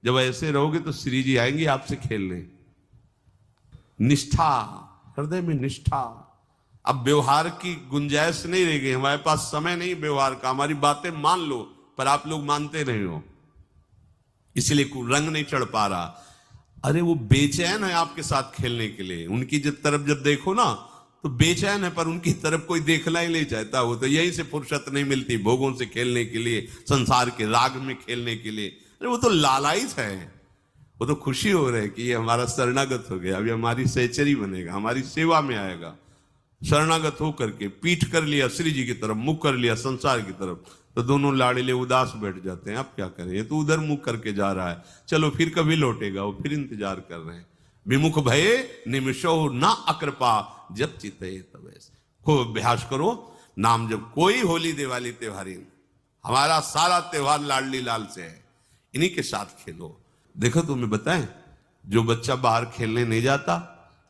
जब ऐसे रहोगे तो श्री जी आएंगे आपसे खेलने। निष्ठा, हृदय में निष्ठा। अब व्यवहार की गुंजाइश नहीं रह गई, हमारे पास समय नहीं व्यवहार का। हमारी बातें मान लो पर आप लोग मानते नहीं हो, इसलिए रंग नहीं चढ़ पा रहा। अरे वो बेचैन है आपके साथ खेलने के लिए, उनकी तरफ जब देखो ना तो बेचैन है, पर उनकी तरफ कोई देखना ही नहीं चाहता। वो तो यहीं से फुर्सत नहीं मिलती भोगों से खेलने के लिए, संसार के राग में खेलने के लिए। अरे वो तो लालायित है, वो तो खुशी हो रहे कि ये हमारा शरणागत हो गया, अभी हमारी सहचरी बनेगा, हमारी सेवा में आएगा। शरणागत हो करके पीठ कर लिया श्री जी की तरफ, मुख कर लिया संसार की तरफ, तो दोनों लाड़िले उदास बैठ जाते हैं। अब क्या करें, ये तो उधर मुख करके जा रहा है, चलो फिर कभी लौटेगा, वो फिर इंतजार कर रहे हैं। विमुख भये निमिषो ना अकृपा जब चिते तब। खूब अभ्यास करो नाम जब। कोई होली दिवाली त्योहारी, हमारा सारा त्योहार लाडली लाल से है, इन्हीं के साथ खेलो। देखो तुम्हें बताएं, जो बच्चा बाहर खेलने नहीं जाता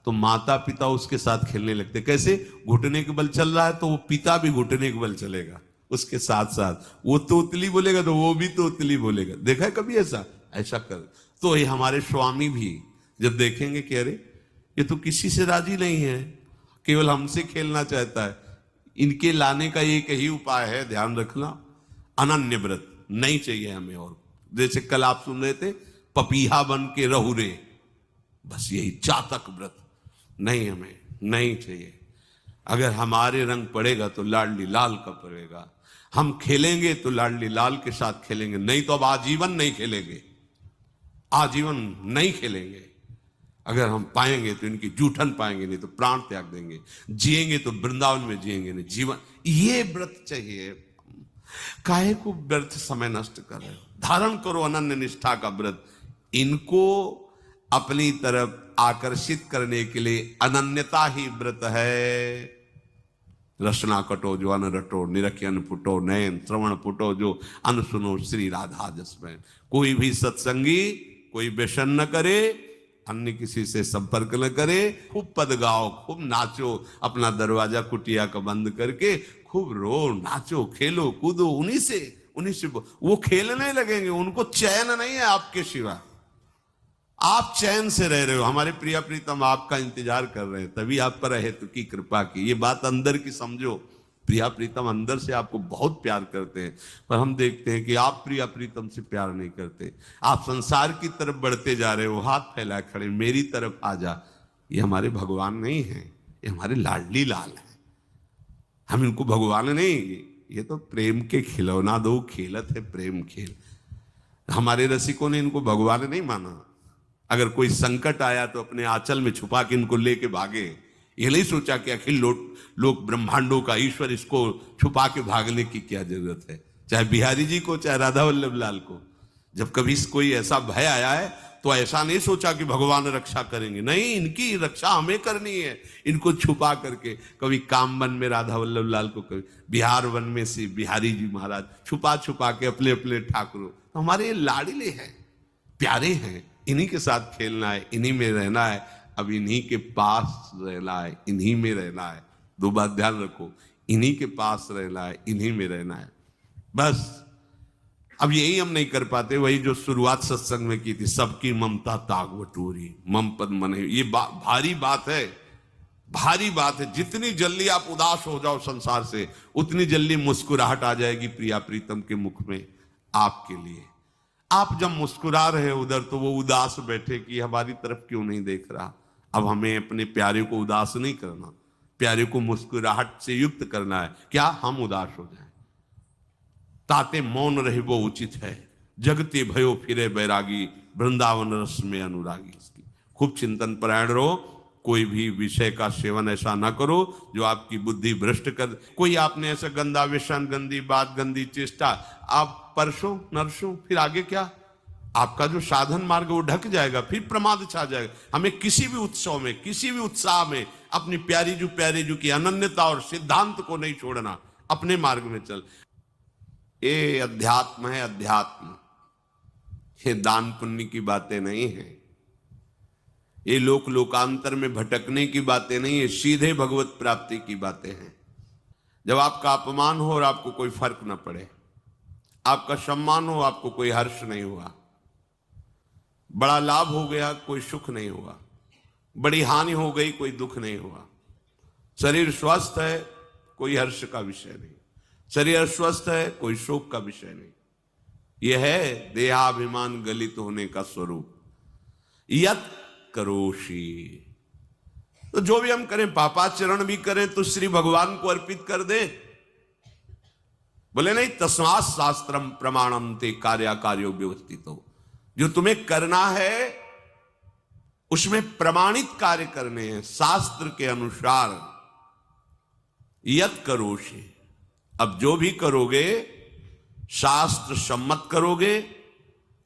तो माता पिता उसके साथ खेलने लगते। कैसे? घुटने के बल चल रहा है तो वो पिता भी घुटने के बल चलेगा उसके साथ साथ। वो तोतली बोलेगा तो वो भी तोतली बोलेगा। देखा है कभी ऐसा? ऐसा कर। तो ये हमारे स्वामी भी जब देखेंगे कि अरे ये तो किसी से राजी नहीं है, केवल हमसे खेलना चाहता है, इनके लाने का एक ही उपाय है, ध्यान रखना, अनन्य व्रत नहीं चाहिए हमें। और जैसे कल आप सुन रहे थे, पपीहा बन के रहू रे, बस यही चातक व्रत नहीं, हमें नहीं चाहिए। अगर हमारे रंग पड़ेगा तो लाडली लाल का पड़ेगा। हम खेलेंगे तो लाडली लाल के साथ खेलेंगे, नहीं तो अब आजीवन नहीं खेलेंगे, आजीवन नहीं खेलेंगे। अगर हम पाएंगे तो इनकी जूठन पाएंगे, नहीं तो प्राण त्याग देंगे। जिएंगे तो वृंदावन में जिएंगे, नहीं जीवन। ये व्रत चाहिए। काहे को व्यर्थ समय नष्ट कर रहे हो? धारण करो अनन्य निष्ठा का व्रत। इनको अपनी तरफ आकर्षित करने के लिए अनन्यता ही व्रत है। रसना कटो जो अन रटो, निरखियन फुटो नयन, श्रवण फुटो जो अन सुनो श्री राधा जसमैन। कोई भी सत्संगी कोई व्यसन न करे, अन्य किसी से संपर्क न करे, खूब पद गाओ, खूब नाचो, अपना दरवाजा कुटिया का बंद करके खूब रो, नाचो, खेलो, कूदो, उन्हीं से वो खेलने लगेंगे। उनको चैन नहीं है आपके सिवा, आप चैन से रह रहे हो। हमारे प्रिया प्रीतम आपका इंतजार कर रहे हैं, तभी आप पर हेतु की कृपा की। ये बात अंदर की समझो, प्रिया प्रीतम अंदर से आपको बहुत प्यार करते हैं, पर हम देखते हैं कि आप प्रिया प्रीतम से प्यार नहीं करते। आप संसार की तरफ बढ़ते जा रहे हो, हाथ फैलाए खड़े, मेरी तरफ आ जा। ये हमारे भगवान नहीं है, ये हमारे लाडली लाल है। हम इनको भगवान नहीं, ये तो प्रेम के खिलौना दो खेलत है प्रेम खेल। हमारे रसिकों ने इनको भगवान नहीं माना। अगर कोई संकट आया तो अपने आंचल में छुपा के इनको लेके भागे। ये नहीं सोचा कि अखिल लोक ब्रह्मांडों का ईश्वर, इसको छुपा के भागने की क्या जरूरत है। चाहे बिहारी जी को, चाहे राधा वल्लभ लाल को, जब कभी कोई ऐसा भय आया है तो ऐसा नहीं सोचा कि भगवान रक्षा करेंगे, नहीं, इनकी रक्षा हमें करनी है। इनको छुपा करके, कभी काम वन में राधा वल्लभ लाल को, कभी बिहार वन में से बिहारी जी महाराज, छुपा छुपा के अपने अपने ठाकुरों। तो हमारे ये लाडले हैं, प्यारे हैं, इन्हीं के साथ खेलना है, इन्हीं में रहना है। अब इन्हीं के पास रहना है, इन्हीं में रहना है। दो बात ध्यान रखो, इन्हीं के पास रहना है, इन्हीं में रहना है, बस। अब यही हम नहीं कर पाते, वही जो शुरुआत सत्संग में की थी, सबकी ममता ताग बटोरी, मम पद मन। ये भारी बात है, भारी बात है। जितनी जल्दी आप उदास हो जाओ संसार से, उतनी जल्दी मुस्कुराहट आ जाएगी प्रिया प्रीतम के मुख में आपके लिए। आप जब मुस्कुरा रहे हो उधर, तो वो उदास बैठे कि हमारी तरफ क्यों नहीं देख रहा। अब हमें अपने प्यारे को उदास नहीं करना, प्यारे को मुस्कुराहट से युक्त करना है। क्या हम उदास हो जाएं? ताते मौन रहे वो उचित है, जगते भयो फिरे बैरागी, वृंदावन रस में अनुरागी। इसकी खूब चिंतन परायण रहो। कोई भी विषय का सेवन ऐसा ना करो जो आपकी बुद्धि भ्रष्ट कर। कोई आपने ऐसा गंदा व्यसन, गंदी बात, गंदी चेष्टा, आप परसों नरसों, फिर आगे क्या? आपका जो साधन मार्ग वो ढक जाएगा, फिर प्रमाद छा जाएगा। हमें किसी भी उत्सव में, किसी भी उत्साह में अपनी प्यारे जू की अनन्यता और सिद्धांत को नहीं छोड़ना, अपने मार्ग में चल। ये अध्यात्म है, अध्यात्म। ये दान पुण्य की बातें नहीं है, ये लोकांतर में भटकने की बातें नहीं है, सीधे भगवत प्राप्ति की बातें हैं। जब आपका अपमान हो और आपको कोई फर्क न पड़े, आपका सम्मान हो, आपको कोई हर्ष नहीं हुआ, बड़ा लाभ हो गया, कोई सुख नहीं हुआ। बड़ी हानि हो गई, कोई दुख नहीं हुआ। शरीर स्वस्थ है, कोई हर्ष का विषय नहीं। शरीर अस्वस्थ है, कोई शोक का विषय नहीं। यह है देहाभिमान गलित होने का स्वरूप। यत करोषि, तो जो भी हम करें, पापाचरण भी करें तो श्री भगवान को अर्पित कर दे। बोले नहीं, तस्मात् शास्त्रम प्रमाणम ते कार्याकार्यो व्यवस्थितो। जो तुम्हें करना है उसमें प्रमाणित कार्य करने हैं शास्त्र के अनुसार। यत करोषि, अब जो भी करोगे शास्त्र सम्मत करोगे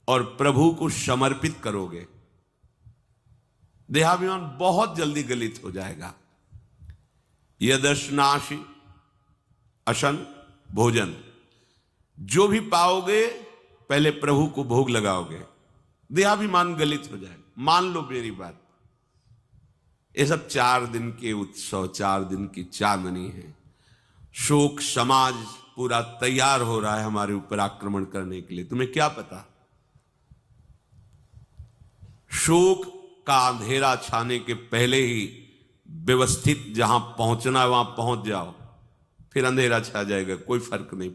और प्रभु को समर्पित करोगे, देहाभिमान बहुत जल्दी गलित हो जाएगा। यदश्नाशि अशन भोजन, जो भी पाओगे पहले प्रभु को भोग लगाओगे, देहाभिमान गलित हो जाएगा। मान लो मेरी बात, ये सब 4 दिन के उत्सव, 4 दिन की चांदनी है। शोक समाज पूरा तैयार हो रहा है हमारे ऊपर आक्रमण करने के लिए। तुम्हें क्या पता, शोक का अंधेरा छाने के पहले ही व्यवस्थित जहां पहुंचना है वहां पहुंच जाओ, फिर अंधेरा छा जाएगा, कोई फर्क नहीं पड़ेगा।